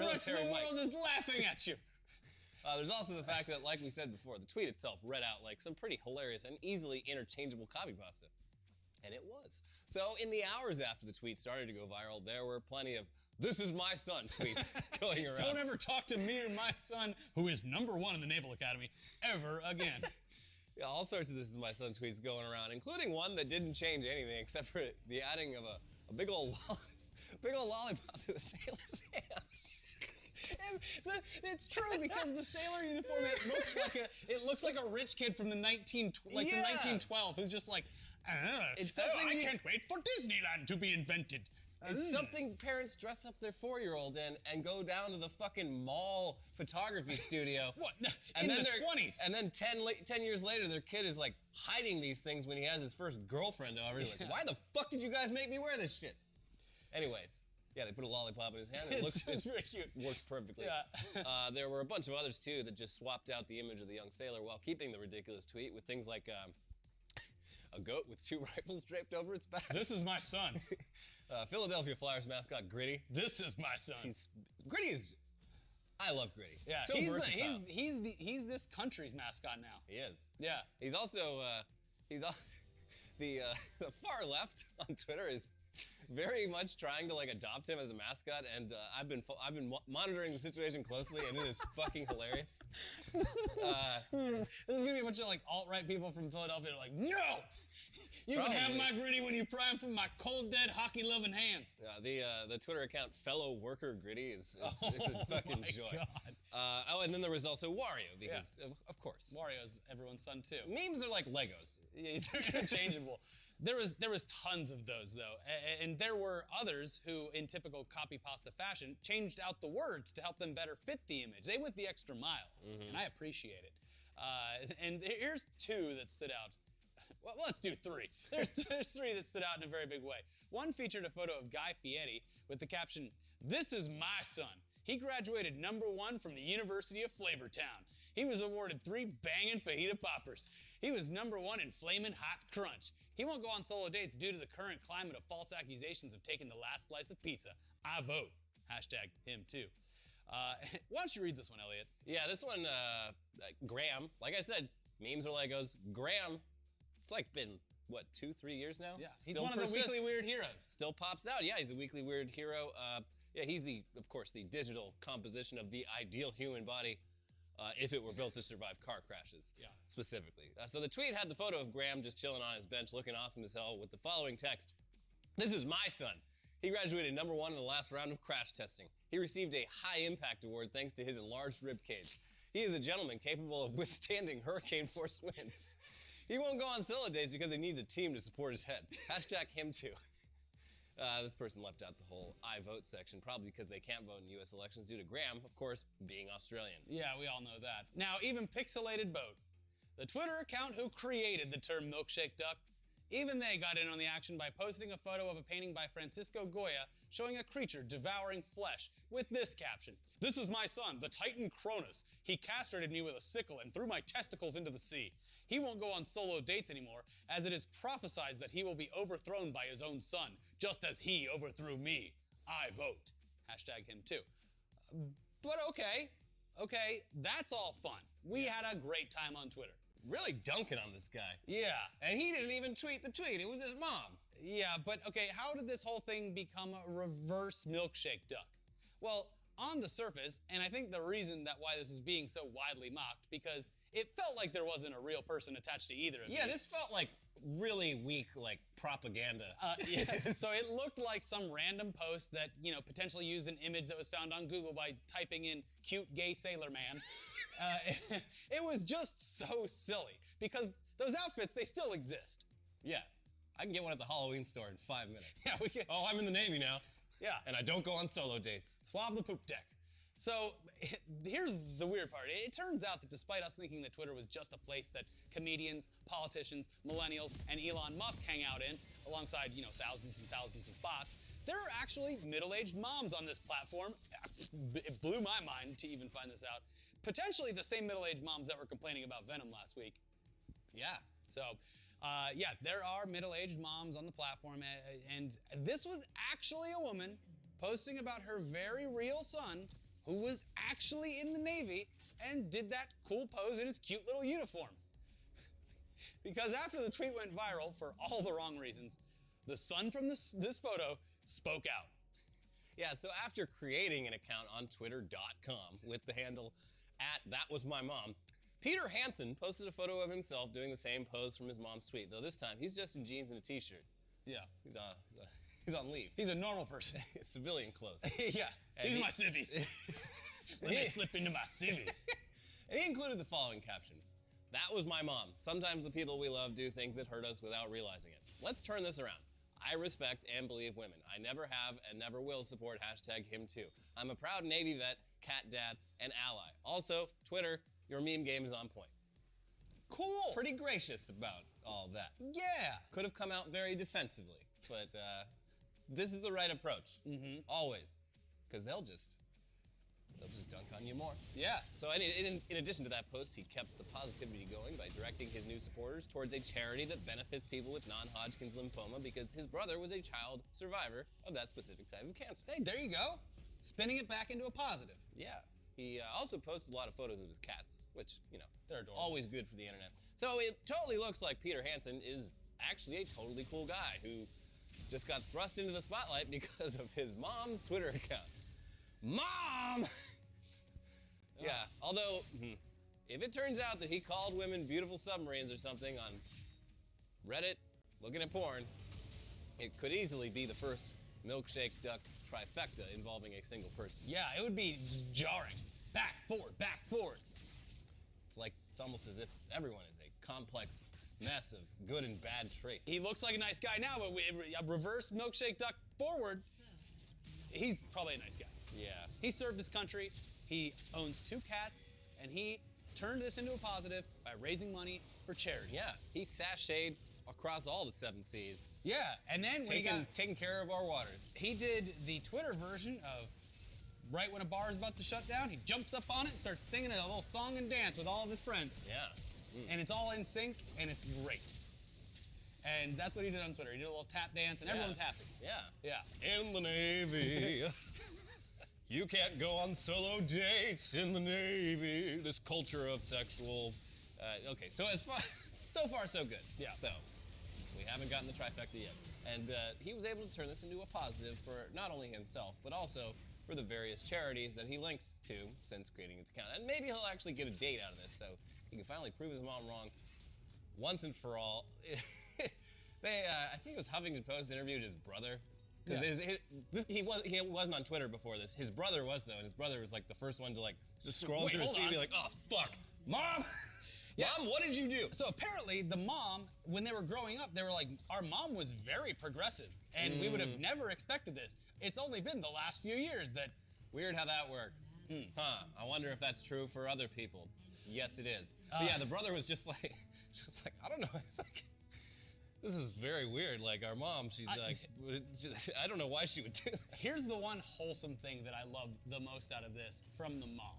rest of the might. world is laughing at you. There's also the fact that, like we said before, the tweet itself read out like some pretty hilarious and easily interchangeable copy pasta. And it was. So in the hours after the tweet started to go viral, there were plenty of "this is my son" tweets going around. Don't ever talk to me or my son, who is #1 in the Naval Academy, ever again. Yeah, all sorts of "this is my son" tweets going around, including one that didn't change anything except for the adding of a big old lollipop to the sailor's hands. And it's true because the sailor uniform it looks like a rich kid from the 1912 who's just like, it's something I can't wait for Disneyland to be invented. It's something parents dress up their 4-year-old in and go down to the fucking mall photography studio. What? And in then the 20s? And then 10 years later, their kid is like hiding these things when he has his first girlfriend over. He's like, why the fuck did you guys make me wear this shit? Anyways. Yeah, they put a lollipop in his hand. And it's very cute. Works perfectly. Yeah. There were a bunch of others too that just swapped out the image of the young sailor while keeping the ridiculous tweet with things like a goat with 2 rifles draped over its back. This is my son. Philadelphia Flyers mascot Gritty. This is my son. Gritty is. I love Gritty. Yeah, so versatile. He's this country's mascot now. He is. Yeah. He's also the far left on Twitter is very much trying to like adopt him as a mascot, and I've been monitoring the situation closely, and it is fucking hilarious. There's gonna be a bunch of like alt-right people from Philadelphia that are like, no, you can have my Gritty when you pry him from my cold dead hockey-loving hands. The Twitter account Fellow Worker Gritty is it's a fucking joy. God. And then there was also Wario because of course Wario's everyone's son too. Memes are like Legos. Yeah, they're interchangeable. There was tons of those though, and there were others who, in typical copy pasta fashion, changed out the words to help them better fit the image. They went the extra mile, and I appreciate it. And here's 2 that stood out. Well, let's do 3. There's 3 that stood out in a very big way. One featured a photo of Guy Fieri with the caption, "This is my son. He graduated #1 from the University of Flavortown. He was awarded 3 banging fajita poppers. He was #1 in Flamin' Hot Crunch. He won't go on solo dates due to the current climate of false accusations of taking the last slice of pizza. I vote." #him too. Why don't you read this one, Elliot? Yeah, this one, Graham. Like I said, memes are Legos. Graham, it's like been, what, 2-3 years now? Yeah, he's one of the weekly weird heroes. Still pops out. Yeah, he's a weekly weird hero. Yeah, he's of course, the digital composition of the ideal human body if it were built to survive car crashes, specifically. So the tweet had the photo of Graham just chilling on his bench looking awesome as hell with the following text. "This is my son. He graduated #1 in the last round of crash testing. He received a high impact award thanks to his enlarged rib cage. He is a gentleman capable of withstanding hurricane force winds. He won't go on solo dates because he needs a team to support his head. #him too." This person left out the whole I vote section, probably because they can't vote in US elections due to Graham, of course, being Australian. Yeah, we all know that. Now, even Pixelated Boat, the Twitter account who created the term milkshake duck, even they got in on the action by posting a photo of a painting by Francisco Goya showing a creature devouring flesh with this caption: "This is my son, the Titan Cronus. He castrated me with a sickle and threw my testicles into the sea. He won't go on solo dates anymore, as it is prophesied that he will be overthrown by his own son, just as he overthrew me. I vote." #him too. But okay, that's all fun. We had a great time on Twitter. Really dunking on this guy. Yeah. And he didn't even tweet the tweet, it was his mom. Yeah, but okay, how did this whole thing become a reverse milkshake duck? Well, on the surface, and I think the reason why this is being so widely mocked, because it felt like there wasn't a real person attached to either of these. Yeah, this felt like really weak, like, propaganda. Yeah, so it looked like some random post that, potentially used an image that was found on Google by typing in "cute gay sailor man." It was just so silly, because those outfits, they still exist. Yeah, I can get one at the Halloween store in 5 minutes. Yeah, we can. Oh, I'm in the Navy now. Yeah. And I don't go on solo dates. Swab the poop deck. So here's the weird part. It turns out that despite us thinking that Twitter was just a place that comedians, politicians, millennials, and Elon Musk hang out in, alongside, thousands and thousands of bots, there are actually middle-aged moms on this platform. It blew my mind to even find this out. Potentially the same middle-aged moms that were complaining about Venom last week. Yeah. So, there are middle-aged moms on the platform, and this was actually a woman posting about her very real son who was actually in the Navy and did that cool pose in his cute little uniform. Because after the tweet went viral for all the wrong reasons, the son from this photo spoke out. Yeah, so after creating an account on twitter.com with the handle @thatwasmymom, Peter Hansen posted a photo of himself doing the same pose from his mom's tweet, though this time he's just in jeans and a t-shirt. Yeah. He's on leave. He's a normal person. Civilian clothes. Yeah, these are my civvies. Let me slip into my civvies. And he included the following caption. That was my mom. Sometimes the people we love do things that hurt us without realizing it. Let's turn this around. I respect and believe women. I never have and never will support #HimToo. I'm a proud Navy vet, cat dad, and ally. Also, Twitter, your meme game is on point. Cool. Pretty gracious about all that. Yeah. Could have come out very defensively, but this is the right approach. Always. Because they'll just dunk on you more. Yeah. So in addition to that post, he kept the positivity going by directing his new supporters towards a charity that benefits people with non-Hodgkin's lymphoma because his brother was a child survivor of that specific type of cancer. Hey, there you go. Spinning it back into a positive. Yeah. He also posted a lot of photos of his cats, which, they're adorable. Always good for the internet. So it totally looks like Peter Hansen is actually a totally cool guy who just got thrust into the spotlight because of his mom's Twitter account. Mom! Yeah, although, if it turns out that he called women beautiful submarines or something on Reddit, looking at porn, it could easily be the first milkshake duck trifecta involving a single person. Yeah, it would be jarring. Back, forward, back, forward. It's almost as if everyone is a complex mess of good and bad traits. He looks like a nice guy now, but a reverse milkshake duck forward, he's probably a nice guy. Yeah. He served his country, he owns 2 cats, and he turned this into a positive by raising money for charity. Yeah, he sashayed across all the 7 seas. Yeah, and then when taking care of our waters. he did the Twitter version of right when a bar is about to shut down, he jumps up on it and starts singing a little song and dance with all of his friends. Yeah. And it's all in sync, and it's great. And that's what he did on Twitter. He did a little tap dance, and everyone's happy. Yeah. Yeah. In the Navy. You can't go on solo dates in the Navy. This culture of sexual... okay, so so far so good. Yeah. Though, we haven't gotten the trifecta yet. And he was able to turn this into a positive for not only himself, but also for the various charities that he linked to since creating his account. And maybe he'll actually get a date out of this, so he can finally prove his mom wrong once and for all. I think it was Huffington Post interviewed his brother. Because he wasn't on Twitter before this. His brother was, though, and his brother was like the first one to just scroll through his feed and be like, oh, fuck, Mom! Yeah. Mom, what did you do? So apparently the mom, when they were growing up, they were like, our mom was very progressive, and we would have never expected this. It's only been the last few years that... Weird how that works. Huh, I wonder if that's true for other people. Yes, it is. But yeah, the brother was just like, I don't know, this is very weird. Like, our mom, she's I don't know why she would do that. Here's the one wholesome thing that I love the most out of this from the mom.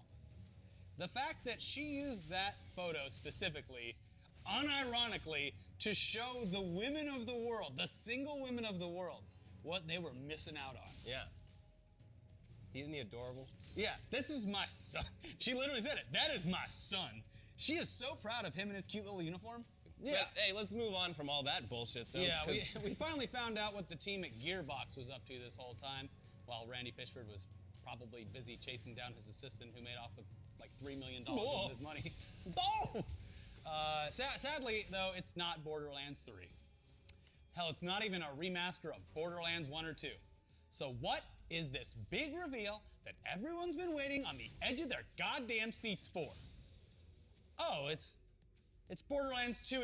The fact that she used that photo specifically, unironically, to show the women of the world, the single women of the world, what they were missing out on. Yeah. Isn't he adorable? Yeah, this is my son. She literally said it. That is my son. She is so proud of him in his cute little uniform. Yeah. But, hey, let's move on from all that bullshit, though. Yeah, we finally found out what the team at Gearbox was up to this whole time, while Randy Pitchford was probably busy chasing down his assistant who made off with like $3 million of his money. Boom! Sadly, though, it's not Borderlands 3. Hell, it's not even a remaster of Borderlands 1 or 2. So what is this big reveal that everyone's been waiting on the edge of their goddamn seats for? Oh, it's Borderlands 2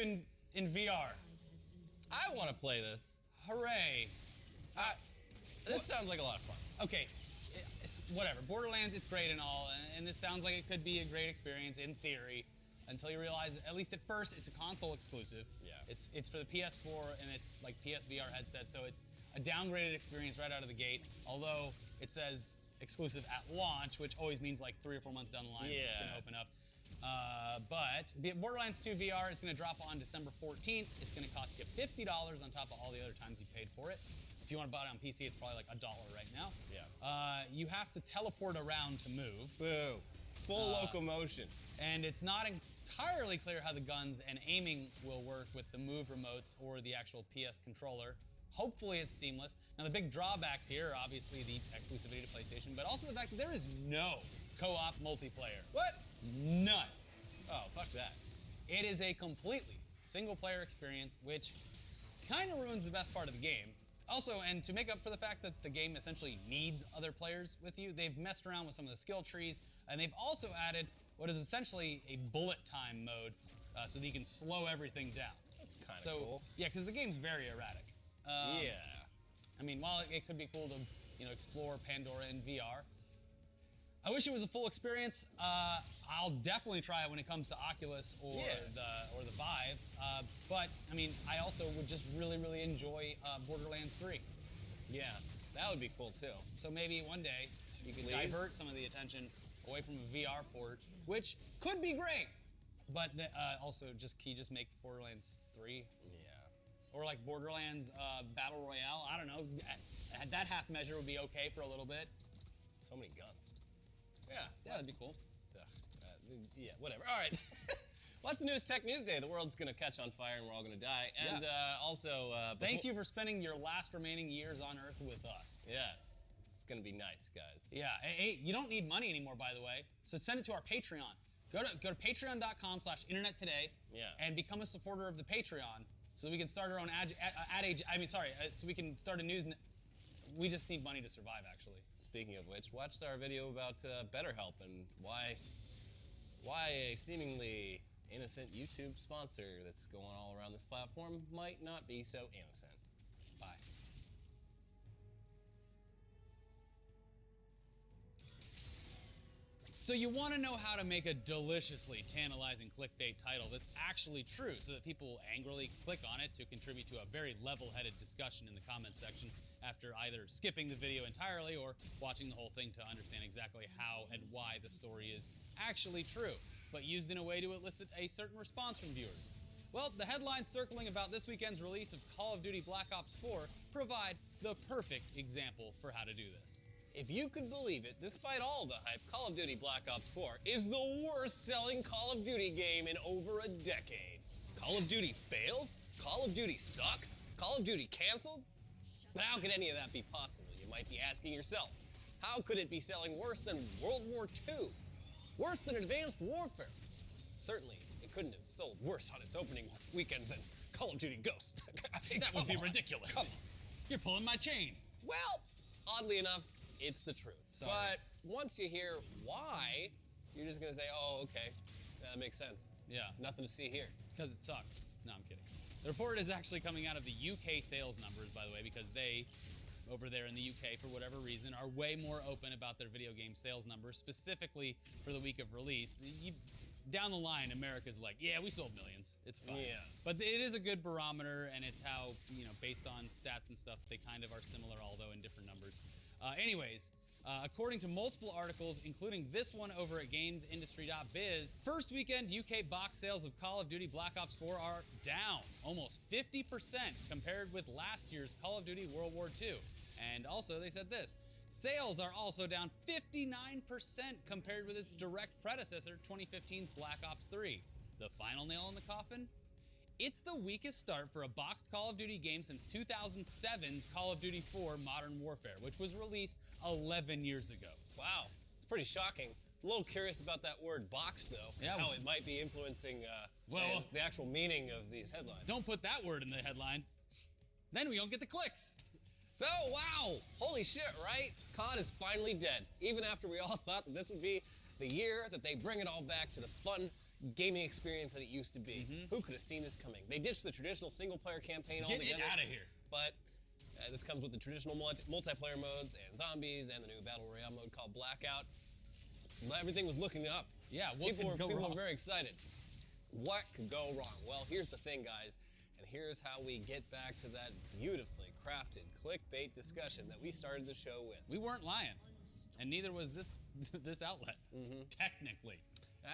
in VR. I want to play this. Hooray. This sounds like a lot of fun. Okay, whatever. Borderlands, it's great and all, and this sounds like it could be a great experience in theory, until you realize, at least at first, it's a console exclusive. Yeah. It's for the PS4 and it's like PSVR headset, so it's a downgraded experience right out of the gate. Although it says exclusive at launch, which always means like 3 or 4 months down the line it's going to open up. But Borderlands 2 VR, it's going to drop on December 14th. It's going to cost you $50 on top of all the other times you paid for it. If you want to buy it on PC, it's probably like $1 right now. Yeah. You have to teleport around to move. Boo. Full locomotion. And it's not entirely clear how the guns and aiming will work with the move remotes or the actual PS controller. Hopefully it's seamless. Now the big drawbacks here are obviously the exclusivity to PlayStation, but also the fact that there is no co-op multiplayer. What? None. Oh, fuck that. It is a completely single-player experience, which kind of ruins the best part of the game. Also, and to make up for the fact that the game essentially needs other players with you, they've messed around with some of the skill trees, and they've also added what is essentially a bullet time mode, so that you can slow everything down. That's kind of cool. Yeah, because the game's very erratic. Yeah. I mean, while it could be cool to, explore Pandora in VR, I wish it was a full experience. I'll definitely try it when it comes to Oculus or the Vive. But I mean, I also would just really, really enjoy Borderlands 3. Yeah, that would be cool too. So maybe one day you can divert some of the attention away from a VR port, which could be great. But also, can you just make Borderlands 3? Yeah. Or like Borderlands Battle Royale? I don't know. That half measure would be okay for a little bit. So many guns. Yeah, that'd be cool. Yeah, whatever. All right. Watch the newest Tech News Day. The world's going to catch on fire and we're all going to die. And also... thank you for spending your last remaining years on Earth with us. Yeah. It's going to be nice, guys. Yeah. Hey, you don't need money anymore, by the way. So send it to our Patreon. Go to patreon.com/internet today and become a supporter of the Patreon so we can start our own so we can start a news... We just need money to survive, actually. Speaking of which, watch our video about BetterHelp and why a seemingly innocent YouTube sponsor that's going all around this platform might not be so innocent. Bye. So you want to know how to make a deliciously tantalizing clickbait title that's actually true so that people will angrily click on it to contribute to a very level-headed discussion in the comments section after either skipping the video entirely or watching the whole thing to understand exactly how and why the story is actually true, but used in a way to elicit a certain response from viewers. Well, the headlines circling about this weekend's release of Call of Duty Black Ops 4 provide the perfect example for how to do this. If you could believe it, despite all the hype, Call of Duty Black Ops 4 is the worst-selling Call of Duty game in over a decade. Call of Duty fails? Call of Duty sucks? Call of Duty canceled? But how could any of that be possible? You might be asking yourself. How could it be selling worse than World War II? Worse than Advanced Warfare? Certainly, it couldn't have sold worse on its opening weekend than Call of Duty Ghost. That would be ridiculous. You're pulling my chain. Well, oddly enough, it's the truth. Sorry. But once you hear why, you're just gonna say, oh, okay, that makes sense. Yeah. Nothing to see here. It's because it sucks. No, I'm kidding. The report is actually coming out of the UK sales numbers, by the way, because they, over there in the UK, for whatever reason, are way more open about their video game sales numbers, specifically for the week of release. Down the line, America's like, yeah, we sold millions. It's fine. Yeah. But it is a good barometer, and it's how, based on stats and stuff, they kind of are similar, although in different numbers. According to multiple articles, including this one over at gamesindustry.biz, first weekend UK box sales of Call of Duty Black Ops 4 are down almost 50% compared with last year's Call of Duty World War II. And also, they said this, sales are also down 59% compared with its direct predecessor, 2015's Black Ops 3. The final nail in the coffin? It's the weakest start for a boxed Call of Duty game since 2007's Call of Duty 4 Modern Warfare, which was released 11 years ago. Wow, it's pretty shocking. A little curious about that word boxed, though. Yeah. How it might be influencing the actual meaning of these headlines. Don't put that word in the headline. Then we don't get the clicks. So, wow, holy shit, right? COD is finally dead. Even after we all thought that this would be the year that they bring it all back to the fun gaming experience that it used to be. Mm-hmm. Who could have seen this coming? They ditched the traditional single-player campaign altogether. Get it out of here. But this comes with the traditional multiplayer modes and zombies and the new Battle Royale mode called Blackout. Everything was looking up. Yeah, people were very excited. What could go wrong? Well, here's the thing, guys. And here's how we get back to that beautifully crafted clickbait discussion that we started the show with. We weren't lying. And neither was this outlet, technically.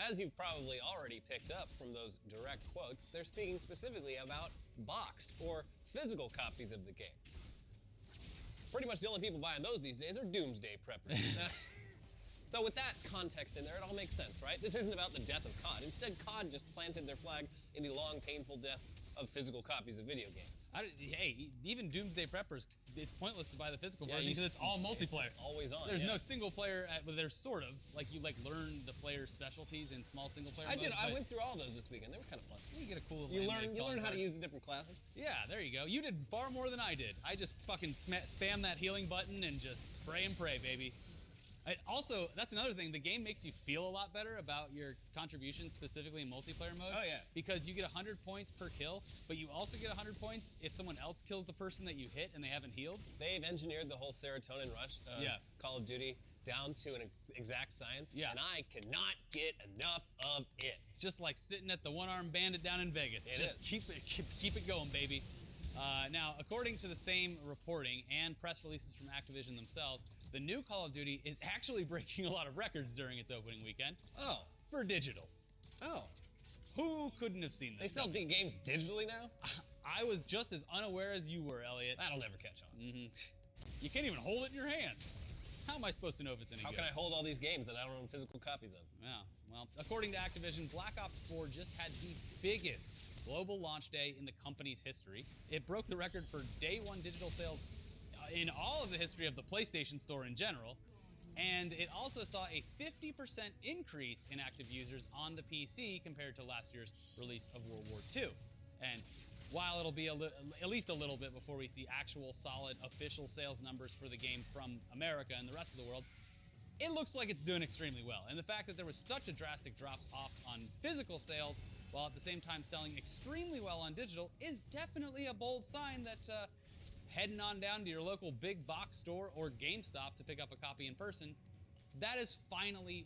As you've probably already picked up from those direct quotes, they're speaking specifically about boxed or physical copies of the game. pretty much the only people buying those these days are doomsday preppers. So with that context in there, it all makes sense, right? This isn't about the death of COD. Instead, COD just planted their flag in the long, painful death of physical copies of video games. Hey, even Doomsday Preppers, it's pointless to buy the physical version because it's all multiplayer. It's always on. There's no single player. Well, there's sort of like you learn the player's specialties in small single player. I modes, did. I went through all those this weekend. They were kind of fun. You get a cool. You learn how to use the different classes. Yeah, there you go. You did far more than I did. I just fucking spam that healing button and just spray and pray, baby. Also, that's another thing. The game makes you feel a lot better about your contributions, specifically in multiplayer mode. Oh, yeah. Because you get 100 points per kill, but you also get 100 points if someone else kills the person that you hit and they haven't healed. They've engineered the whole serotonin rush Call of Duty down to an exact science, and I cannot get enough of it. It's just like sitting at the one-armed bandit down in Vegas. Just keep it going, baby. Now, according to the same reporting and press releases from Activision themselves, the new Call of Duty is actually breaking a lot of records during its opening weekend. Oh. For digital. Oh. Who couldn't have seen this? They sell games digitally now? I was just as unaware as you were, Elliot. That'll never catch on. You can't even hold it in your hands. How am I supposed to know if it's any good? How can I hold all these games that I don't own physical copies of? Yeah, well, according to Activision, Black Ops 4 just had the biggest global launch day in the company's history. It broke the record for day one digital sales in all of the history of the PlayStation Store in general, and it also saw a 50% increase in active users on the PC compared to last year's release of World War II. And while it'll be at least a little bit before we see actual solid official sales numbers for the game from America and the rest of the world, it looks like it's doing extremely well. And the fact that there was such a drastic drop off on physical sales while at the same time selling extremely well on digital is definitely a bold sign that heading on down to your local big box store or GameStop to pick up a copy in person, that is finally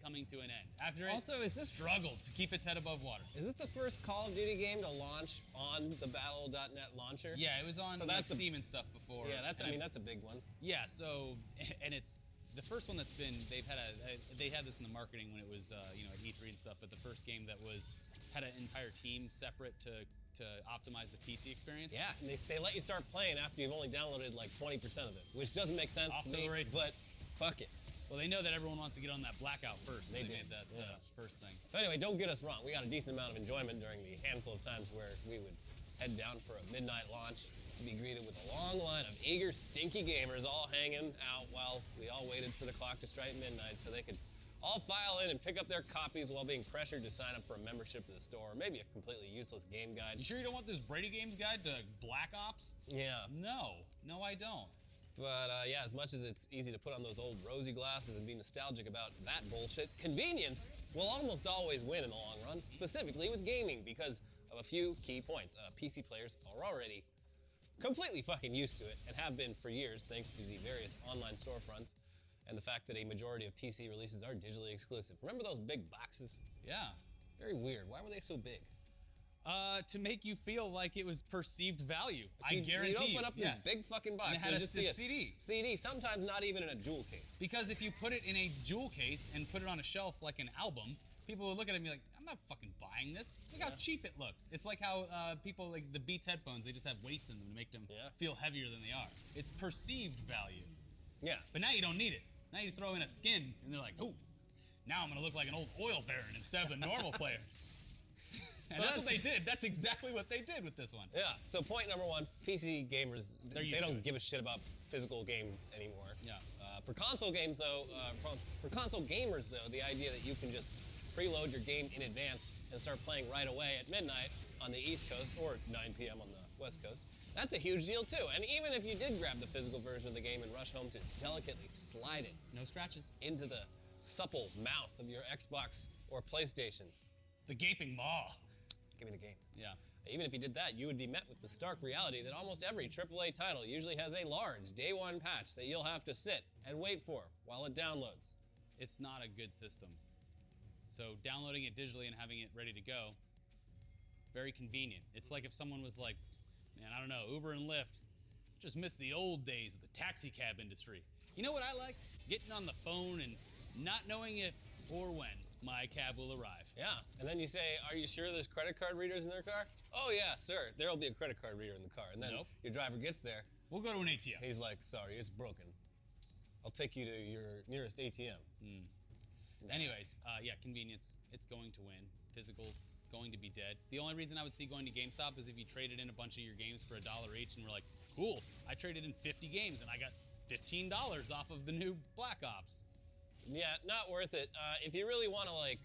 coming to an end. After it struggled to keep its head above water. Is this the first Call of Duty game to launch on the Battle.net launcher? Yeah, it was on Steam and stuff before. Yeah, that's a big one. Yeah, so, and it's the first one that's been, they had this in the marketing when it was, at E3 and stuff, but the first game that had an entire team separate to optimize the PC experience. Yeah, and they let you start playing after you've only downloaded like 20% of it, which doesn't make sense to me, but fuck it. Well, they know that everyone wants to get on that blackout first. They made that first thing. So anyway, don't get us wrong. We got a decent amount of enjoyment during the handful of times where we would head down for a midnight launch to be greeted with a long line of eager, stinky gamers all hanging out while we all waited for the clock to strike midnight so they could all file in and pick up their copies while being pressured to sign up for a membership to the store, or maybe a completely useless game guide. You sure you don't want this Brady Games guide to Black Ops? Yeah. No, I don't. But yeah, as much as it's easy to put on those old rosy glasses and be nostalgic about that bullshit, convenience will almost always win in the long run, specifically with gaming, because of a few key points. PC players are already completely fucking used to it, and have been for years thanks to the various online storefronts, and the fact that a majority of PC releases are digitally exclusive. Remember those big boxes? Yeah. Very weird. Why were they so big? To make you feel like it was perceived value. I guarantee you. You'd open up this big fucking box and it had just be a CD. CD, sometimes not even in a jewel case. Because if you put it in a jewel case and put it on a shelf like an album, people would look at it and be like, I'm not fucking buying this. Look how cheap it looks. It's like how people like the Beats headphones, they just have weights in them to make them feel heavier than they are. It's perceived value. Yeah. But now you don't need it. Now you throw in a skin and they're like, ooh, now I'm gonna look like an old oil baron instead of a normal player. And that's what they did. That's exactly what they did with this one. Yeah. So point number one, PC gamers, they don't give a shit about physical games anymore. Yeah. For console games though, for console gamers though, the idea that you can just preload your game in advance and start playing right away at midnight on the East Coast or 9 p.m. on the West Coast, that's a huge deal too. And even if you did grab the physical version of the game and rush home to delicately slide it, no scratches, into the supple mouth of your Xbox or PlayStation, the gaping maw. Give me the game. Yeah. Even if you did that, you would be met with the stark reality that almost every AAA title usually has a large day one patch that you'll have to sit and wait for while it downloads. It's not a good system. So downloading it digitally and having it ready to go, very convenient. It's like if someone was like, man, I don't know, Uber and Lyft, just miss the old days of the taxi cab industry. You know what I like? Getting on the phone and not knowing if or when my cab will arrive. Yeah, and then you say, are you sure there's credit card readers in their car? Oh yeah, sir, there'll be a credit card reader in the car. And then your driver gets there, We'll go to an ATM. He's like, sorry, it's broken. I'll take you to your nearest ATM. Anyways, yeah, convenience. It's going to win. Physical, going to be dead. The only reason I would see going to GameStop is if you traded in a bunch of your games for $1 each and we're like, cool, I traded in 50 games and I got $15 off of the new Black Ops. Yeah, not worth it. If you really want to, like,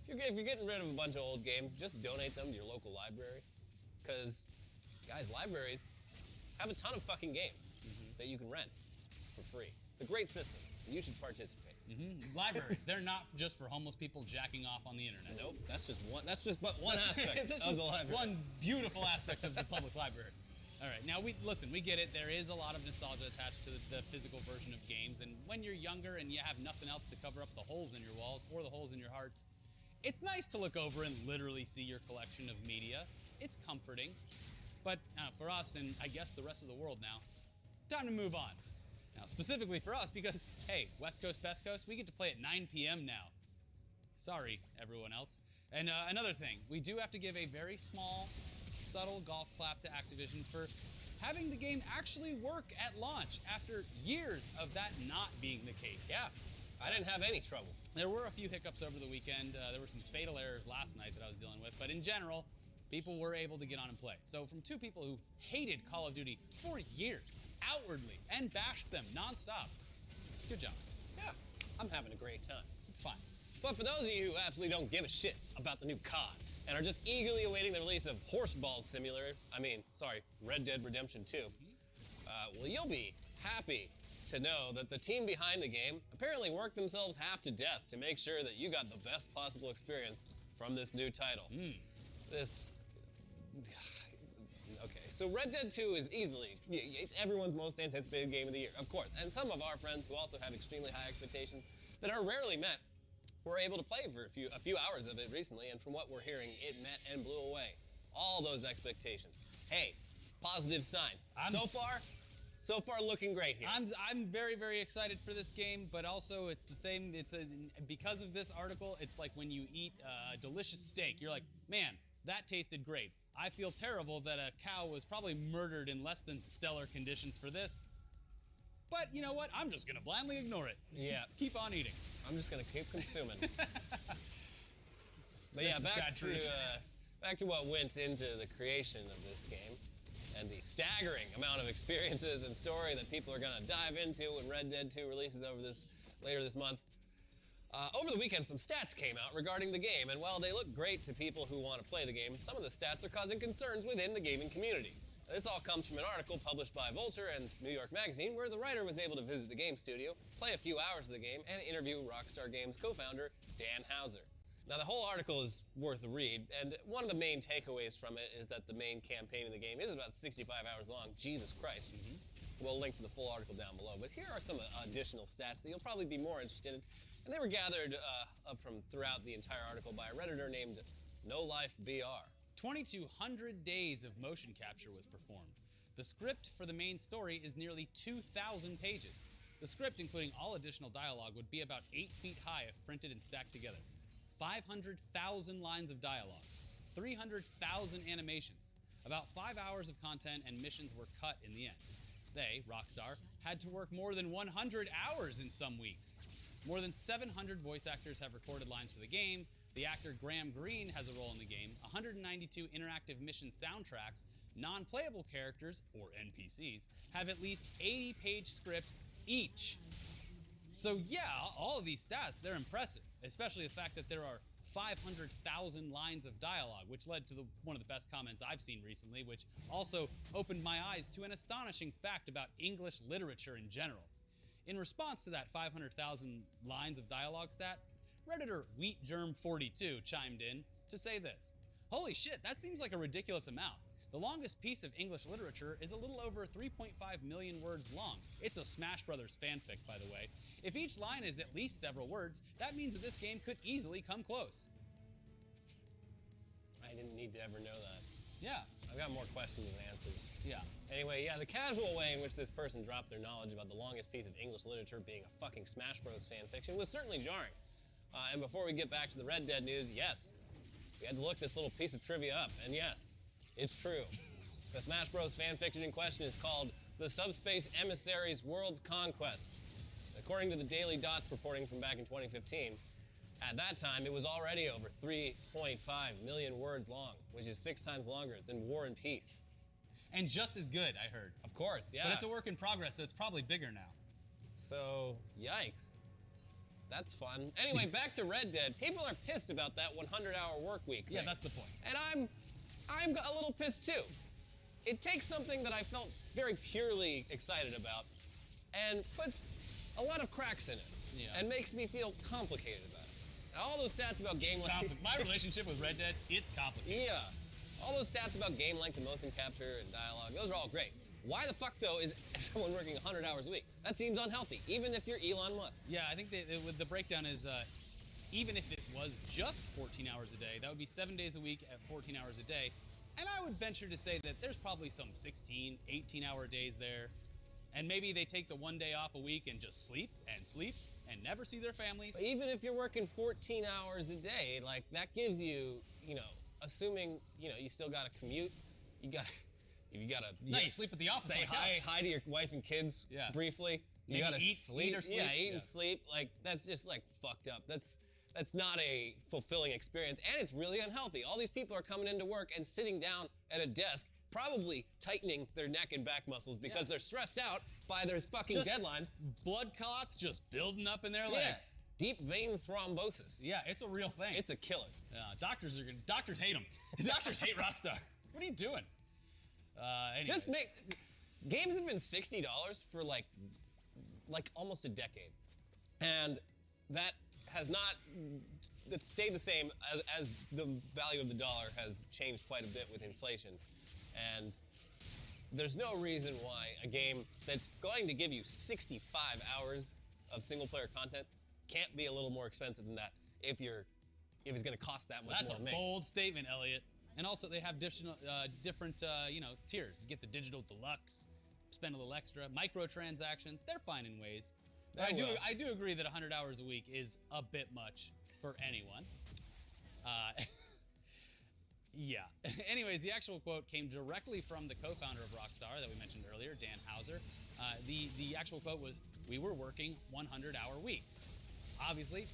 if you're getting rid of a bunch of old games, just donate them to your local library. Because, guys, libraries have a ton of fucking games that you can rent for free. It's a great system. You should participate. Libraries, they're not just for homeless people jacking off on the internet. Nope, that's just but one aspect of the library. One beautiful aspect of the public library. All right, now we get it. There is a lot of nostalgia attached to the physical version of games, and when you're younger and you have nothing else to cover up the holes in your walls or the holes in your hearts, it's nice to look over and literally see your collection of media. It's comforting. But for us, and I guess the rest of the world now, time to move on. Now, specifically for us, because, hey, West Coast, Best Coast, we get to play at 9 p.m. now. Sorry, everyone else. And another thing, we do have to give a very small, subtle golf clap to Activision for having the game actually work at launch after years of that not being the case. Yeah, I didn't have any trouble. There were a few hiccups over the weekend. There were some fatal errors last night that I was dealing with, but in general, people were able to get on and play. So from two people who hated Call of Duty for years, outwardly, and bashed them nonstop, good job. Yeah, I'm having a great time. It's fine. But for those of you who absolutely don't give a shit about the new COD and are just eagerly awaiting the release of Horseball Simulator, Red Dead Redemption 2, well, you'll be happy to know that the team behind the game apparently worked themselves half to death to make sure that you got the best possible experience from this new title. Okay, so Red Dead 2 is it's everyone's most anticipated game of the year, of course. And some of our friends who also have extremely high expectations that are rarely met were able to play for a few hours of it recently, and from what we're hearing, it met and blew away all those expectations. Hey, positive sign. So far looking great here. I'm very, very excited for this game, but also it's the same. Because of this article, it's like when you eat a delicious steak. You're like, man, that tasted great. I feel terrible that a cow was probably murdered in less than stellar conditions for this. But you know what? I'm just gonna blindly ignore it. Yeah. Keep on eating. I'm just gonna keep consuming. But yeah, back to what went into the creation of this game and the staggering amount of experiences and story that people are gonna dive into when Red Dead 2 releases later this month. Over the weekend, some stats came out regarding the game, and while they look great to people who want to play the game, some of the stats are causing concerns within the gaming community. This all comes from an article published by Vulture and New York Magazine, where the writer was able to visit the game studio, play a few hours of the game, and interview Rockstar Games co-founder Dan Houser. Now, the whole article is worth a read, and one of the main takeaways from it is that the main campaign of the game is about 65 hours long. Jesus Christ. We'll link to the full article down below, but here are some additional stats that you'll probably be more interested in, and they were gathered up from throughout the entire article by a Redditor named NoLifeBR. 2,200 days of motion capture was performed. The script for the main story is nearly 2,000 pages. The script, including all additional dialogue, would be about 8 feet high if printed and stacked together. 500,000 lines of dialogue, 300,000 animations. About 5 hours of content and missions were cut in the end. They, Rockstar, had to work more than 100 hours in some weeks. More than 700 voice actors have recorded lines for the game. The actor Graham Greene has a role in the game. 192 interactive mission soundtracks. Non-playable characters, or NPCs, have at least 80-page scripts each. So yeah, all of these stats, they're impressive, especially the fact that there are 500,000 lines of dialogue, which led to one of the best comments I've seen recently, which also opened my eyes to an astonishing fact about English literature in general. In response to that 500,000 lines of dialogue stat, Redditor WheatGerm42 chimed in to say this: "Holy shit, that seems like a ridiculous amount. The longest piece of English literature is a little over 3.5 million words long. It's a Smash Brothers fanfic, by the way. If each line is at least several words, that means that this game could easily come close." I didn't need to ever know that. Yeah. I've got more questions than answers. Yeah. Anyway, yeah, the casual way in which this person dropped their knowledge about the longest piece of English literature being a fucking Smash Bros. Fanfiction was certainly jarring. And before we get back to the Red Dead news, yes, we had to look this little piece of trivia up, and yes, it's true. The Smash Bros. Fanfiction in question is called The Subspace Emissaries World's Conquest. According to the Daily Dots reporting from back in 2015, at that time it was already over 3.5 million words long, which is 6 times longer than War and Peace. And just as good, I heard. Of course, yeah. But it's a work in progress, so it's probably bigger now. So, yikes. That's fun. Anyway, back to Red Dead. People are pissed about that 100-hour work week thing. Yeah, that's the point. And I'm a little pissed too. It takes something that I felt very purely excited about and puts a lot of cracks in it. Yeah. And makes me feel complicated about it. And all those stats about game length. My relationship with Red Dead, it's complicated. Yeah. All those stats about game length and motion capture and dialogue, those are all great. Why the fuck, though, is someone working 100 hours a week? That seems unhealthy, even if you're Elon Musk. Yeah, I think the breakdown is even if it was just 14 hours a day, that would be 7 days a week at 14 hours a day. And I would venture to say that there's probably some 16, 18-hour days there. And maybe they take the one day off a week and just sleep and never see their families. But even if you're working 14 hours a day, like, that gives you, assuming, you still got to commute, you gotta you sleep at the office. Say hi to your wife and kids briefly. You gotta eat or sleep. Yeah, eat and sleep. Like, that's just like fucked up. That's not a fulfilling experience, and it's really unhealthy. All these people are coming into work and sitting down at a desk, probably tightening their neck and back muscles because they're stressed out by their fucking deadlines. Blood clots just building up in their legs. Deep vein thrombosis. Yeah, it's a real thing. It's a killer. Doctors hate them. Doctors hate Rockstar. What are you doing? Just games have been $60 for like almost a decade, and that has not. It's stayed the same as the value of the dollar has changed quite a bit with inflation, and there's no reason why a game that's going to give you 65 hours of single-player content can't be a little more expensive than that if it's going to cost that much That's more to a make. bold statement, Elliot. And also, they have different tiers. You get the digital deluxe, spend a little extra, microtransactions. They're finding ways. I do agree that 100 hours a week is a bit much for anyone. Yeah. Anyways, the actual quote came directly from the co-founder of Rockstar that we mentioned earlier, Dan Houser. The actual quote was, "We were working 100-hour weeks." Obviously,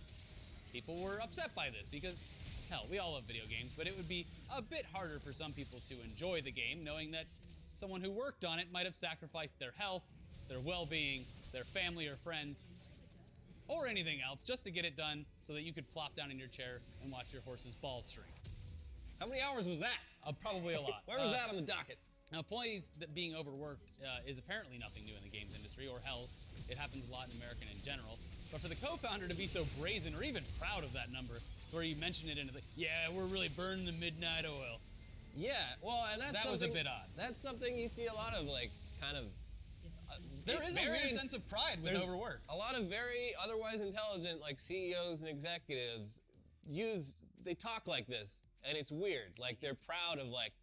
people were upset by this because, hell, we all love video games, but it would be a bit harder for some people to enjoy the game knowing that someone who worked on it might have sacrificed their health, their well-being, their family or friends, or anything else just to get it done so that you could plop down in your chair and watch your horse's balls shrink. How many hours was that? Probably a lot. Where was that on the docket? Now, employees that being overworked is apparently nothing new in the games industry, or hell, it happens a lot in America in general. But for the co-founder to be so brazen or even proud of that number, where you mention it in the, we're really burning the midnight oil. Yeah, well, and that was a bit odd. That's something you see a lot of, like, kind of. There is a weird sense of pride with overwork. A lot of very otherwise intelligent, like, CEOs and executives they talk like this, and it's weird. Like, they're proud of, like,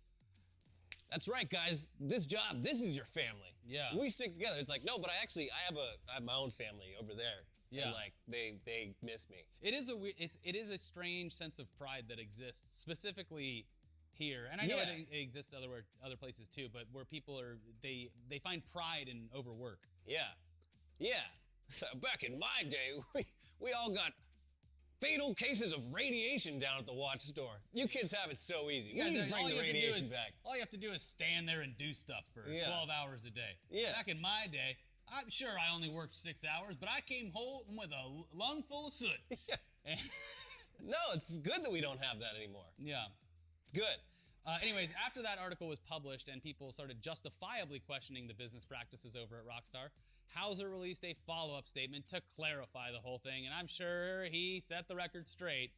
that's right, guys. This job, this is your family. Yeah. We stick together. It's like, no, but I have my own family over there. Yeah. And, like, they miss me. It is a strange sense of pride that exists specifically here, and I know it exists other places too. But where people they find pride in overwork. Yeah. So back in my day, we all got fatal cases of radiation down at the watch store. You kids have it so easy. You guys bring the radiation back. All you have to do is stand there and do stuff for 12 hours a day. Yeah. Back in my day, I'm sure I only worked 6 hours, but I came home with a lung full of soot. Yeah. No, it's good that we don't have that anymore. Yeah. It's good. Anyways, after that article was published and people started justifiably questioning the business practices over at Rockstar, Houser released a follow-up statement to clarify the whole thing, and I'm sure he set the record straight.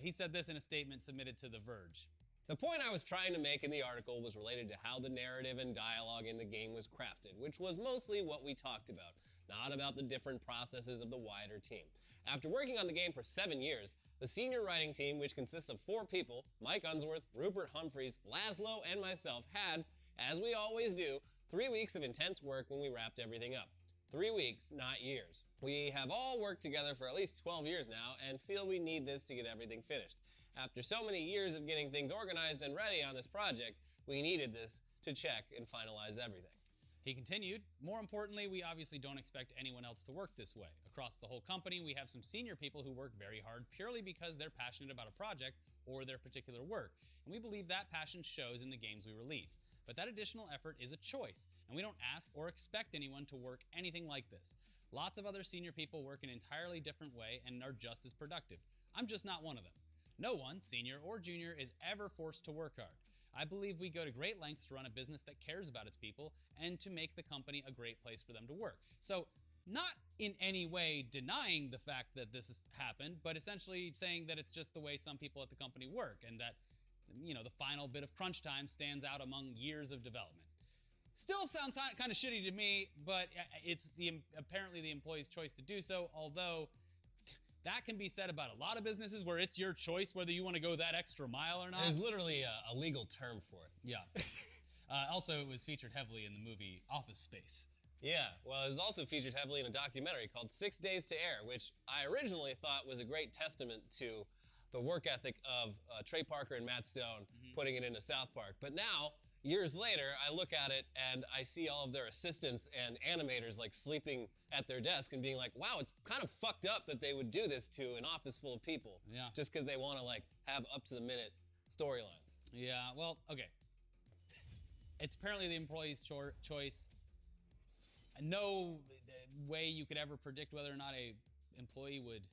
He said this in a statement submitted to The Verge. The point I was trying to make in the article was related to how the narrative and dialogue in the game was crafted, which was mostly what we talked about, not about the different processes of the wider team. After working on the game for 7 years, the senior writing team, which consists of 4 people, Mike Unsworth, Rupert Humphreys, Laszlo, and myself, had, as we always do, 3 weeks of intense work when we wrapped everything up. 3 weeks, not years. We have all worked together for at least 12 years now and feel we need this to get everything finished. After so many years of getting things organized and ready on this project, we needed this to check and finalize everything. He continued, more importantly, we obviously don't expect anyone else to work this way. Across the whole company, we have some senior people who work very hard purely because they're passionate about a project or their particular work, and we believe that passion shows in the games we release. But that additional effort is a choice, and we don't ask or expect anyone to work anything like this. Lots of other senior people work an entirely different way and are just as productive. I'm just not one of them. No one, senior or junior, is ever forced to work hard. I believe we go to great lengths to run a business that cares about its people and to make the company a great place for them to work. So, not in any way denying the fact that this has happened, but essentially saying that it's just the way some people at the company work and that, the final bit of crunch time stands out among years of development. Still sounds kind of shitty to me, but it's apparently the employee's choice to do so, although that can be said about a lot of businesses where it's your choice whether you want to go that extra mile or not. There's literally a legal term for it. Yeah. Also, it was featured heavily in the movie Office Space. Yeah, well, it was also featured heavily in a documentary called 6 Days to Air, which I originally thought was a great testament to the work ethic of Trey Parker and Matt Stone putting it into South Park. But now, years later, I look at it and I see all of their assistants and animators like sleeping at their desk and being like, wow, it's kind of fucked up that they would do this to an office full of people. Yeah. Just because they want to like have up to the minute storylines. Yeah, well, okay. It's apparently the employee's choice. No way you could ever predict whether or not a employee would